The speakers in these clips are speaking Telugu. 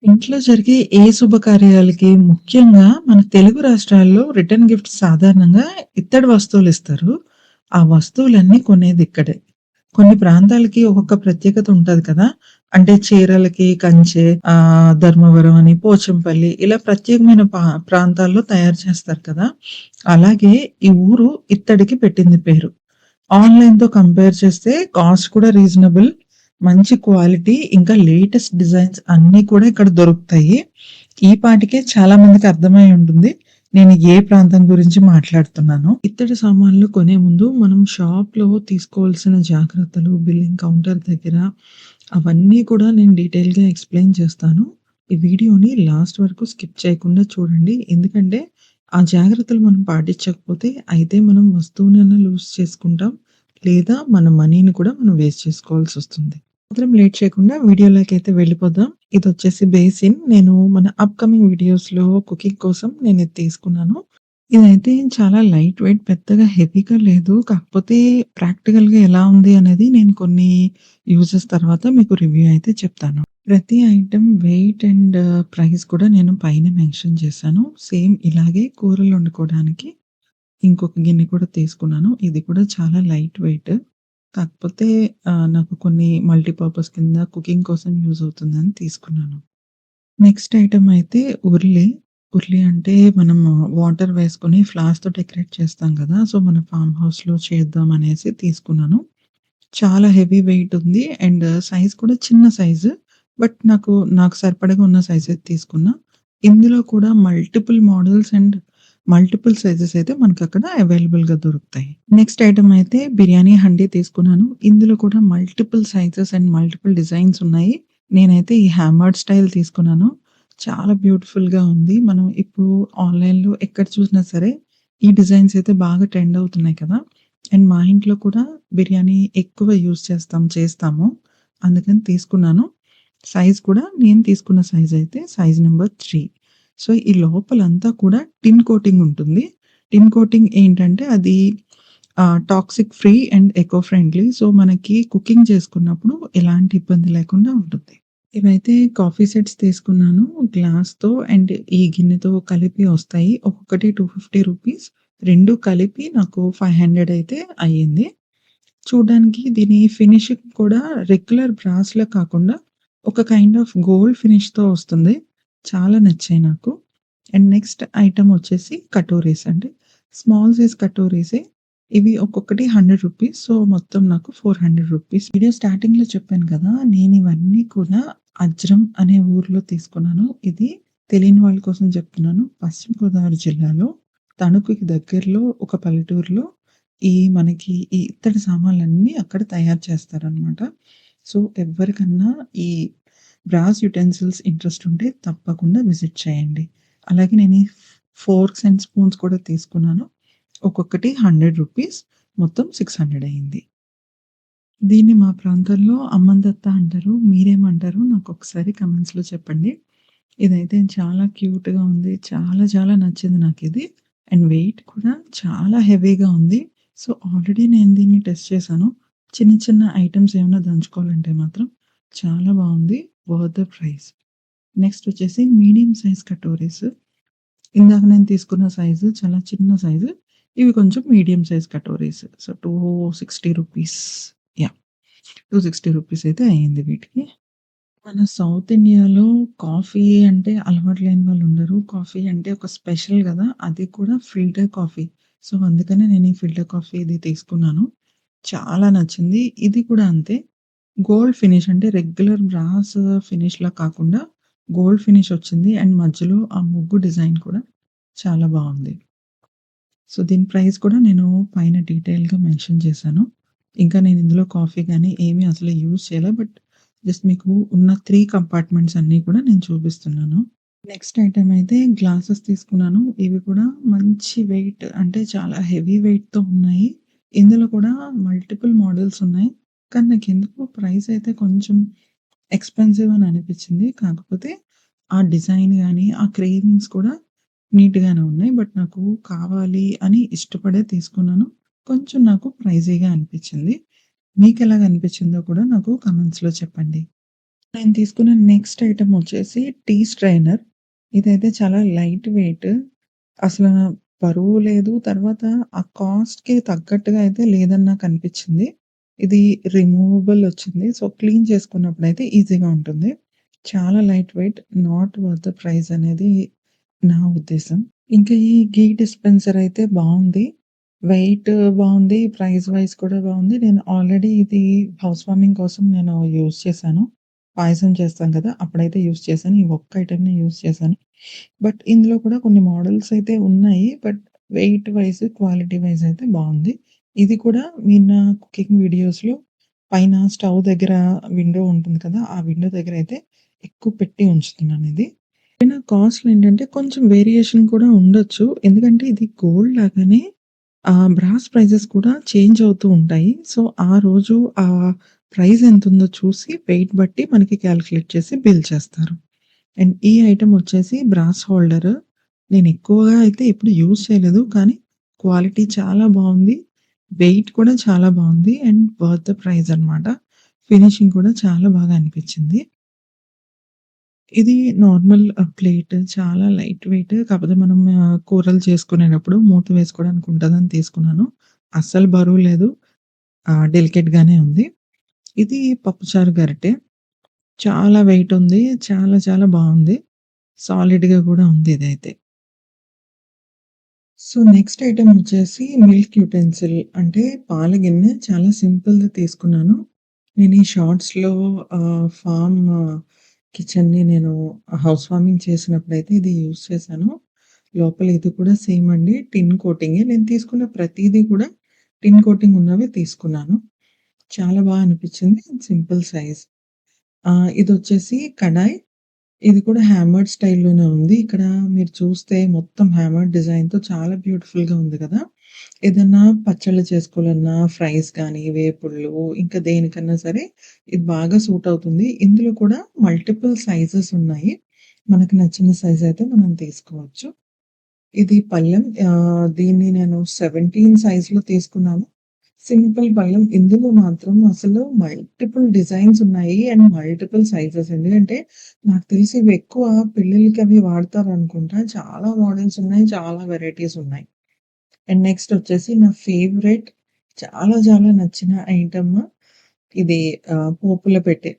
ఇంట్లో జరిగే ఏ శుభకార్యాలకి ముఖ్యంగా మన తెలుగు రాష్ట్రాల్లో రిటర్న్ గిఫ్ట్స్ సాధారణంగా ఇత్తడి వస్తువులిస్తారు. ఆ వస్తువులన్నీ కొనేది ఇక్కడే. కొన్ని ప్రాంతాలకి ఒక్కొక్క ప్రత్యేకత ఉంటది కదా! అంటే చీరలకి కంచె, ధర్మవరం అని, పోచంపల్లి ఇలా ప్రత్యేకమైన ప్రాంతాల్లో తయారు చేస్తారు కదా! అలాగే ఈ ఊరు ఇత్తడికి పెట్టింది పేరు. ఆన్‌లైన్‌తో కంపేర్ చేస్తే కాస్ట్ కూడా రీజనబుల్. మంచి క్వాలిటీ ఇంకా లేటెస్ట్ డిజైన్స్ అన్నీ కూడా ఇక్కడ దొరుకుతాయి. ఈ పాటికే చాలా మందికి అర్థమై ఉంటుంది. నేను ఏ ప్రాంతం గురించి మాట్లాడుతున్నానో. ఇత్తడి సామాన్లు కొనే ముందు మనం షాప్‌లో తీసుకోవాల్సిన జాగ్రత్తలు, బిల్లింగ్ కౌంటర్ దగ్గర అవన్నీ కూడా నేను డీటెయిల్‌గా ఎక్స్‌ప్లెయిన్ చేస్తాను. ఈ వీడియోని లాస్ట్ వరకు స్కిప్ చేయకుండా చూడండి. ఎందుకంటే ఆ జాగ్రత్తలు మనం పాటించకపోతే అయితే మనం వస్తువునైనా లూజ్ చేసుకుంటాం. లేదా మన మనీని కూడా మనం వేస్ట్ చేసుకోవాల్సొస్తుంది. మాత్రం లేట్ చేయకుండా వీడియోలోకైతే వెళ్ళిపోదాం. ఇదొచ్చేసి బేసిన్. నేను మన అప్‌కమింగ్ వీడియోస్‌లో కుకింగ్ కోసం నేనిది తీసుకున్నాను. ఇదైతే చాలా లైట్ వెయిట్ పెద్దగా హెవీగా లేదు. కాకపోతే ప్రాక్టికల్‌గా ఎలా ఉంది అనేది నేను కొన్ని యూజెస్ తర్వాత మీకు రివ్యూ అయితే చెప్తాను. ప్రతి ఐటెమ్ వెయిట్ అండ్ ప్రైస్ కూడా నేను పైన మెన్షన్ చేశాను. సేమ్ ఇలాగే కూరలు వండుకోవడానికి ఇంకొక గిన్నె కూడా తీసుకున్నాను. ఇది కూడా చాలా లైట్ వెయిట్. కాకపోతే నాకు కొన్ని మల్టీపర్పస్ కింద కుకింగ్ కోసం యూజ్ అవుతుందని తీసుకున్నాను. నెక్స్ట్ ఐటెమ్ అయితే ఉర్లి. ఉర్లి అంటే మనము వాటర్ వేసుకొని ఫ్లవర్స్‌తో డెకరేట్ చేస్తాం కదా! సో, మన ఫార్మ్ హౌస్‌లో చేద్దాం అనేసి తీసుకున్నాను. చాలా హెవీ వెయిట్ ఉంది. అండ్ సైజ్ కూడా చిన్న సైజు. బట్ నాకు సరిపడగా ఉన్న సైజే తీసుకున్నా. ఇందులో కూడా multiple models and multiple sizes అయితే మనకక్కడ అవైలబుల్‌గా దొరుకుతాయి. నెక్స్ట్ ఐటెమ్ అయితే బిర్యానీ హండీ తీసుకున్నాను. ఇందులో కూడా multiple sizes and multiple designs ఉన్నాయి. నేనైతే ఈ హ్యామర్డ్ స్టైల్ తీసుకున్నాను. చాలా బ్యూటిఫుల్‌గా ఉంది. మనం ఇప్పుడు ఆన్‌లైన్‌లో ఎక్కడ చూసినా సరే ఈ డిజైన్స్ అయితే బాగా ట్రెండ్ అవుతున్నాయి కదా! అండ్ మా ఇంట్లో కూడా బిర్యానీ ఎక్కువ చేస్తాము. అందుకని తీసుకున్నాను. సైజ్ కూడా నేను తీసుకున్న సైజ్ అయితే సైజ్ నంబర్ 3. సో, ఈ లోపలంతా కూడా టిన్ కోటింగ్ ఉంటుంది. టిన్ కోటింగ్ ఏంటంటే అది toxic free and eco friendly. So, మనకి కుకింగ్ చేసుకున్నప్పుడు ఎలాంటి ఇబ్బంది లేకుండా ఉంటుంది. ఇవైతే కాఫీ సెట్స్ తీసుకున్నాను. గ్లాస్‌తో అండ్ ఈ గిన్నెతో కలిపి వస్తాయి. ఒక్కొక్కటి రూ. 250. 2 కలిపి నాకు 500 అయితే అయ్యింది. చూడ్డానికి దీని ఫినిషింగ్ కూడా రెగ్యులర్ బ్రాస్‌లా కాకుండా ఒక కైండ్ ఆఫ్ గోల్డ్ ఫినిష్‌తో వస్తుంది. చాలా నచ్చాయి నాకు. అండ్ నెక్స్ట్ ఐటెమ్ వచ్చేసి కటోరీస్ అంటే స్మాల్ సైజ్ కటోరీసే. ఇవి ఒక్కొక్కటి రూ. 100. సో, మొత్తం నాకు రూ. 400. వీడియో స్టార్టింగ్‌లో చెప్పాను కదా! నేనివన్నీ కూడా అజ్రం అనే ఊర్లో తీసుకున్నాను. ఇది తెలియని వాళ్ళ కోసం చెప్తున్నాను. పశ్చిమ గోదావరి జిల్లాలో తణుకుకి దగ్గరలో ఒక పల్లెటూరులో మనకి ఈ ఇత్తడి సామాన్లన్నీ అక్కడ తయారు చేస్తారనమాట. సో, ఎవ్వరికన్నా ఈ బ్రాస్ యుటెన్సిల్స్ ఇంట్రెస్ట్ ఉంటే తప్పకుండా విజిట్ చేయండి. అలాగే నేను ఈ ఫోర్క్స్ అండ్ స్పూన్స్ కూడా తీసుకున్నాను. ఒక్కొక్కటి రూ. 100. మొత్తం 600 అయింది. దీన్ని మా ప్రాంతంలో అమ్మందత్త అంటారు. మీరేమంటారో నాకొకసారి కామెంట్స్‌లో చెప్పండి. ఇదైతే చాలా క్యూట్‌గా ఉంది. చాలా చాలా నచ్చింది నాకిది. అండ్ వెయిట్ కూడా చాలా హెవీగా ఉంది. సో, ఆల్రెడీ నేను దీన్ని టెస్ట్ చేశాను. చిన్న చిన్న ఐటెమ్స్ ఏమన్నా దంచుకోవాలంటే మాత్రం చాలా బావుంది. Worth the price. నెక్స్ట్ వచ్చేసి మీడియం సైజ్ కటోరీస్. ఇందాక నేను తీసుకున్న సైజు చాలా చిన్న సైజు. ఇవి కొంచెం మీడియం సైజ్ కటోరీస్. సో, రూ. 260. యాహ్! రూ. 260 అయితే అయింది వీటికి. మన సౌత్ ఇండియాలో కాఫీ అంటే అలవాటు లేని వాళ్ళుండరు. కాఫీ అంటే ఒక స్పెషల్ గదా! అది కూడా ఫిల్టర్ కాఫీ. సో, అందుకనే నేను ఈ ఫిల్టర్ కాఫీ ఇది తీసుకున్నాను. చాలా నచ్చింది. ఇది కూడా అంతే. గోల్డ్ ఫినిష్ అంటే రెగ్యులర్ బ్రాస్ ఫినిష్‌లా కాకుండా గోల్డ్ ఫినిష్ వచ్చింది. అండ్ మధ్యలో ఆ ముగ్గు డిజైన్ కూడా చాలా బావుంది. సో, దీని ప్రైస్ కూడా నేను పైన డీటెయిల్‌గా మెన్షన్ చేశాను. ఇంకా నేను ఇందులో కాఫీ గాని ఏమి అసలు యూజ్ చేయలే. బట్ జస్ట్ మీకు ఉన్న 3 కంపార్ట్మెంట్స్ అన్నీ కూడా నేను చూపిస్తున్నాను. నెక్స్ట్ ఐటెమ్ అయితే గ్లాసెస్ తీసుకున్నాను. ఇవి కూడా మంచి వెయిట్ అంటే చాలా హెవీ వెయిట్‌తో ఉన్నాయి. ఇందులో కూడా మల్టిపుల్ మోడల్స్ ఉన్నాయి. కానీ నాకెందుకో ప్రైస్ అయితే కొంచెం ఎక్స్‌పెన్సివ్ అని అనిపించింది. కాకపోతే ఆ డిజైన్ గాని, ఆ క్రేవింగ్స్ కూడా నీట్‌గానే ఉన్నాయి. బట్ నాకు కావాలి అని ఇష్టపడే తీసుకున్నాను. కొంచెం నాకు ప్రైజీగా అనిపించింది. మీకెలాగ అనిపించిందో కూడా నాకు కామెంట్స్‌లో చెప్పండి. నేను తీసుకున్న నెక్స్ట్ ఐటెమ్ వచ్చేసి టీ స్ట్రైనర్. ఇదైతే చాలా లైట్ వెయిట్. అసల బరువు లేదు. తర్వాత ఆ కాస్ట్‌కి తగ్గట్టుగా అయితే లేదని నాకనిపిచ్చింది. ఇది రిమూవబుల్ వచ్చింది. సో, క్లీన్ చేసుకున్నప్పుడైతే ఈజీగా ఉంటుంది. చాలా light weight. Not worth the price అనేది నా ఉద్దేశం. ఇంకా ఈ ఘీ డిస్పెన్సర్ అయితే బావుంది. వెయిట్ బావుంది. ప్రైస్ వైస్ కూడా బావుంది. నేను ఆల్రెడీ ఇది హౌస్ వార్మింగ్ కోసం నేను యూజ్ చేశాను. పాయసం చేస్తాం కదా! అప్పుడైతే యూజ్ చేశాను. ఈ ఒక్క ఐటెమ్‌ని యూజ్ చేశాను. బట్ ఇందులో కూడా కొన్ని మోడల్స్ అయితే ఉన్నాయి. But weight wise, quality wise అయితే బావుంది. ఇది కూడా మీరు నా కుకింగ్ వీడియోస్‌లో పైన స్టవ్ దగ్గర విండో ఉంటుంది కదా! ఆ విండో దగ్గరైతే ఎక్కువ పెట్టి ఉంచుతున్నానిది. అయినా కాస్ట్‌లేంటంటే కొంచెం వేరియేషన్ కూడా ఉండొచ్చు. ఎందుకంటే ఇది గోల్డ్ లాగానే బ్రాస్ ప్రైజెస్ కూడా చేంజ్ అవుతూ ఉంటాయి. సో, ఆ రోజు ప్రైస్ ఎంతుందో చూసి వెయిట్ బట్టి మనకి కాలిక్యులేట్ చేసి బిల్ చేస్తారు. అండ్ ఈ ఐటెమ్ వచ్చేసి బ్రాస్ హోల్డర్. నేను ఎక్కువగా అయితే ఎప్పుడు యూజ్ చేయలేదు. కానీ క్వాలిటీ చాలా బావుంది. వెయిట్ కూడా చాలా బావుంది. అండ్ వర్త్ ద ప్రైస్ అన్నమాట. ఫినిషింగ్ కూడా చాలా బాగా అనిపించింది. ఇది నార్మల్ ప్లేట్ చాలా లైట్ వెయిట్. కాకపోతే మనం కూరలు చేసుకునేటప్పుడు మూత వేసుకోవడానికి ఉంటదని తీసుకున్నాను. అస్సలు బరువు లేదు. డెలికేట్‌గానే ఉంది. ఇది పప్పుచారు గరిటె. చాలా వెయిట్ ఉంది. చాలా చాలా బావుంది. సాలిడ్‌గా కూడా ఉంది ఇదైతే. సో, నెక్స్ట్ ఐటెమ్ వచ్చేసి మిల్క్ యుటెన్సిల్ అంటే పాల గిన్నె చాలా సింపుల్‌ది తీసుకున్నాను. నేను ఈ షార్ట్స్‌లో ఫార్మ్ కిచెన్‌ని నేను హౌస్ వార్మింగ్ చేసినప్పుడైతే ఇది యూజ్ చేశాను. లోపల ఇది కూడా సేమ్ అండి. టిన్ కోటింగే. నేను తీసుకున్న ప్రతీదీ కూడా టిన్ కోటింగ్ ఉన్నవే తీసుకున్నాను. చాలా అనిపిచ్చింది. Simple size. ఇదొచ్చేసి కడాయ్. ఇది కూడా హ్యామర్డ్ స్టైల్‌లోనే ఉంది. ఇక్కడ మీరు చూస్తే మొత్తం హ్యామర్డ్ డిజైన్‌తో చాలా బ్యూటిఫుల్‌గా ఉంది కదా! ఏదన్నా పచ్చళ్ళు చేసుకోవాలన్నా, ఫ్రైస్ గానీ, వేపుళ్ళు ఇంకా దేనికన్నా సరే ఇది బాగా సూట్ అవుతుంది. ఇందులో కూడా మల్టిపుల్ సైజెస్ ఉన్నాయి. మనకు నచ్చిన సైజ్ అయితే మనం తీసుకోవచ్చు. ఇది పళ్ళెం. దీన్ని నేను 17 సైజ్‌లో తీసుకున్నాను. సింపుల్ పళ్ళెం. ఇందులో మాత్రం అసలు మల్టిపుల్ డిజైన్స్ ఉన్నాయి. And multiple sizes. ఎందుకంటే నాకు తెలిసి ఇవి ఎక్కువ పెళ్ళిళ్ళకి అవి వాడతారనుకుంటా. చాలా మోడల్స్ ఉన్నాయి. చాలా వెరైటీస్ ఉన్నాయి. అండ్ నెక్స్ట్ వచ్చేసి నా ఫేవరెట్ చాలా చాలా నచ్చిన ఐటెమ్ ఇది పోపుల పెట్టె.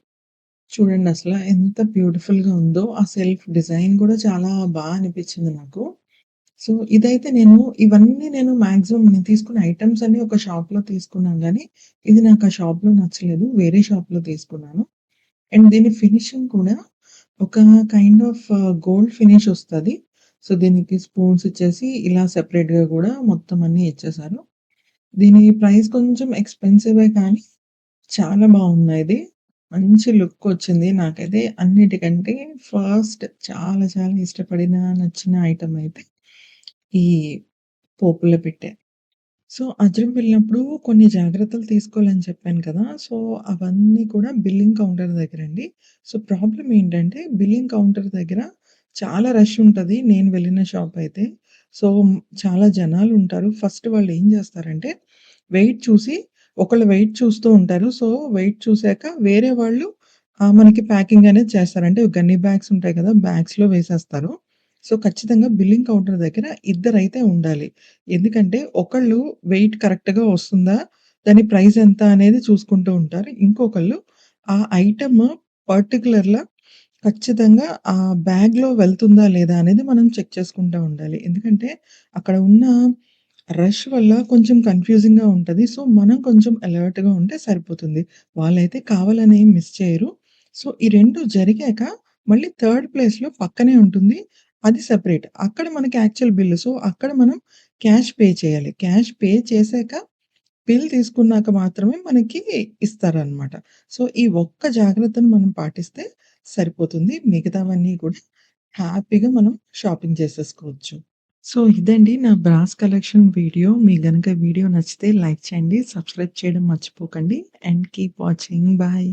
చూడండి అసల ఎంత బ్యూటిఫుల్‌గా ఉందో. ఆ సెల్ఫ్ డిజైన్ కూడా చాలా అనిపించింది నాకు. సో, ఇదైతే ఇవన్నీ మాక్సిమం నేను తీసుకున్న ఐటెమ్స్ అన్నీ ఒక షాప్‌లో తీసుకున్నాను గానీ, ఇది నాకు ఆ షాప్‌లో నచ్చలేదు. వేరే షాప్‌లో తీసుకున్నాను. అండ్ దీని ఫినిషింగ్ కూడా ఒక కైండ్ ఆఫ్ గోల్డ్ ఫినిష్ ఒస్తది. సో, దీనికి స్పూన్స్ ఇచ్చేసి ఇలా సెపరేట్‌గా గూడా మొత్తం అన్నీ ఇచ్చేసారు. దీని ప్రైస్ కొంచెం ఎక్స్‌పెన్సివే కానీ చాలా బావున్నాయిది. మంచి లుకొచ్చింది. నాకైతే అన్నిటికంటే ఫస్ట్ చాలా చాలా ఇష్టపడిన, నచ్చిన ఐటెమ్ అయితే ఈ పోపుల పెట్టె. సో, అజ్రం వెళ్ళినప్పుడు కొన్ని జాగ్రత్తలు తీసుకోవాలని చెప్పాను కదా! సో, అవన్నీ కూడా బిల్లింగ్ కౌంటర్ దగ్గరండి. సో, ప్రాబ్లమ్ ఏంటంటే బిల్లింగ్ కౌంటర్ దగ్గర చాలా రష్ ఉంటది. నేను వెళ్ళిన షాప్ అయితే. సో, చాలా జనాలుంటారు. ఫస్ట్ వాళ్ళేం జేస్తారంటే వెయిట్ చూసి ఒకళ్ళు వెయిట్ చూస్తూ ఉంటారు. సో, వెయిట్ చూసాక వేరే వాళ్ళు మనకి ప్యాకింగ్ అనేది చేస్తారు. అంటే గన్నీ బ్యాగ్స్ ఉంటాయి కదా! బ్యాగ్స్‌లో వేసేస్తారు. సో, ఖచ్చితంగా బిల్లింగ్ కౌంటర్ దగ్గర ఇద్దరైతే ఉండాలి. ఎందుకంటే ఒకళ్ళు వెయిట్ కరెక్ట్‌గా వస్తుందా? దాని ప్రైస్ ఎంత అనేది చూసుకుంటూ ఉంటారు. ఇంకొకళ్ళు ఆ ఐటెమ్ పర్టిక్యులర్‌గా ఖచ్చితంగా ఆ బ్యాగ్‌లో వెళ్తుందా లేదా అనేది మనం చెక్ చేసుకుంటా ఉండాలి. ఎందుకంటే అక్కడ ఉన్న రష్ వల్ల కొంచెం కన్‌ఫ్యూజింగ్‌గా ఉంటది. సో, మనం కొంచెం అలర్ట్‌గా ఉంటే సరిపోతుంది. వాళ్ళైతే కావాలని ఏం మిస్ చేయరు. సో, ఈ 2 జరిగాక మళ్ళీ థర్డ్ ప్లేస్‌లో పక్కనే ఉంటుంది. అది సెపరేట్. అక్కడ మనకి యాక్చువల్ బిల్. సో, అక్కడ మనం క్యాష్ పే చేయాలి. క్యాష్ పే చేసాక బిల్ తీసుకున్నాక మాత్రమే మనకి ఇస్తారనమాట. సో, ఈ ఒక్క జాగ్రత్తను మనం పాటిస్తే సరిపోతుంది. మిగతావన్నీ కూడా హ్యాపీగా మనం షాపింగ్ చేసేసుకోవచ్చు. సో, ఇదండి నా బ్రాస్ కలెక్షన్ వీడియో. మీకు గనక వీడియో నచ్చితే లైక్ చేయండి. సబ్స్క్రైబ్ చేయడం మర్చిపోకండి. And keep watching. బాయ్.